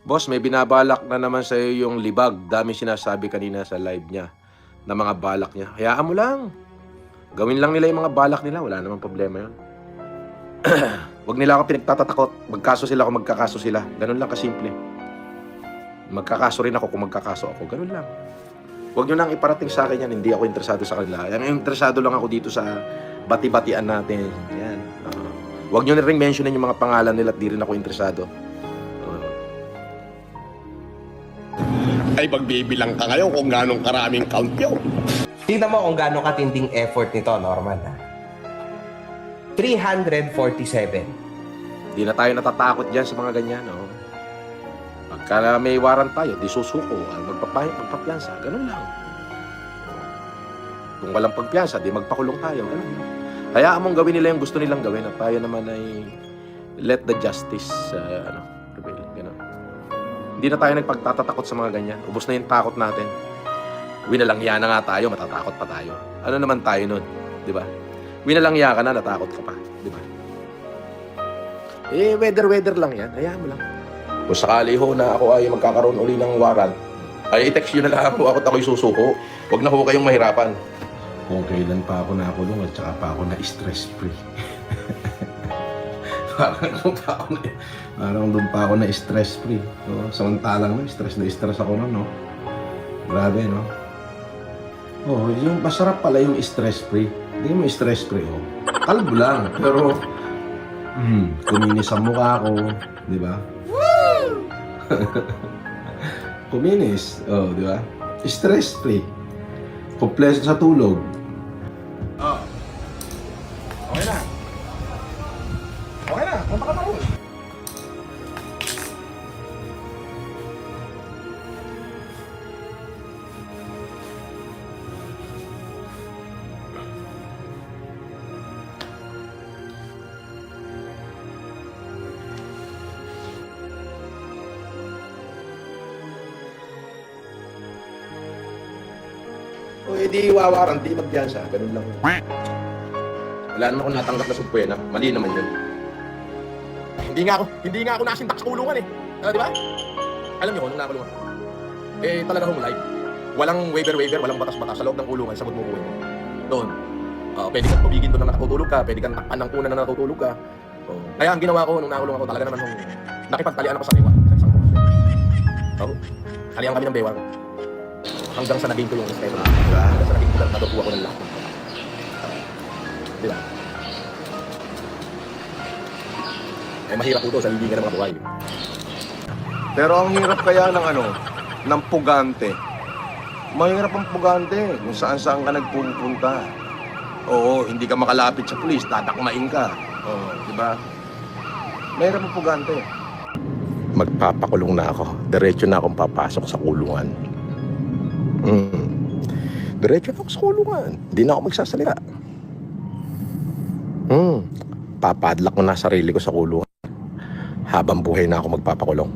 Boss, may binabalak na naman sa iyo yung libag. Dami sinasabi kanina sa live niya na mga balak niya. Hayaan mo lang. Gawin lang nila yung mga balak nila. Wala namang problema yun. Huwag nila ako pinagtatatakot. Magkaso sila kung magkakaso sila. Ganun lang kasimple. Magkakaso rin ako kung magkakaso ako. Ganun lang. Huwag nyo nang iparating sa akin yan. Hindi ako interesado sa kanila. Yung interesado lang ako dito sa bati-batian natin. Yan. Huwag nyo na rin mentionin yung mga pangalan nila at di rin ako interesado. Ay magbibilang ka ngayon kung ganong karaming count yun. Tingnan mo kung gaano katinding effort nito, Norman. 347. Di na tayo natatakot dyan sa mga ganyan. No? Pagka may warrant tayo, di susuko. Magpapiansa. Ganun lang. Kung walang pagpiansa, di magpakulong tayo. Ganun lang. Hayaan mong gawin nila yung gusto nilang gawin at tayo naman ay let the justice prevail. Ganun. Hindi na tayo nagpagtatatakot sa mga ganyan. Ubos na yung takot natin. Winalangya na nga tayo, matatakot pa tayo. Ano naman tayo nun? Di ba? Winalangya ka na, natakot ka pa. Di ba? Weather lang yan. Hayaan mo lang. Kung sakali ho na ako ay magkakaroon uli ng warrant, ay i-text nyo na lang ako at ako'y susuko. Huwag na ho kayong mahirapan. Kung kailan pa ako nakulong at saka pa ako na stress-free. Parang doon pa ako na stress-free. No? Samantalang no, stress na stress ako nun, no? Grabe, no? Oh, yung masarap pala yung stress-free. Hindi mo stress-free, oh. Kalbo lang, pero kuminis ang mukha ko, di ba? Kuminis, oh, di ba? Stress-free. Kompleto sa tulog. Oh. Okay na. Okay na, punta ka na rin. O edi wawaran, di magpiyansa. Ganun lang. Wala naman akong natanggap na subpwena. Mali naman yun. Hindi nga ako nasintak sa kulungan eh. Di ba? Alam niyo, nung nakulungan. Talaga humulay. Walang waiver, walang batas-batas sa loob ng kulungan, sa mudmukuin mo. Doon. Pwede kang tubigin doon na nakatutulog ka, pwede kang takpan ng punan na nakatutulog ka. Kaya ang ginawa ko nung nakulong ako, talaga naman nakipagtalian ako sa bewa. Talian kami ng bewa ko. Hanggang sa naging ko yung respeto. Diba? Hanggang sa naging ko lang natutuwa ko ng lahat. Diba? Mahirap po ito sa libingan ng mga buhay. Pero ang hirap kaya ng pugante. Mahirap ang pugante kung saan-saan ka nagpupunta. Oo, hindi ka makalapit sa pulis, tatakmain ka. Oo, di ba? Mahirap ang pugante. Magpapakulong na ako. Diretso na akong papasok sa kulungan. Diretso na ako sa kulungan. Hindi na ako magsasalita. Papadlock ko na sarili ko sa kulungan. Habang buhay na ako magpapakulong.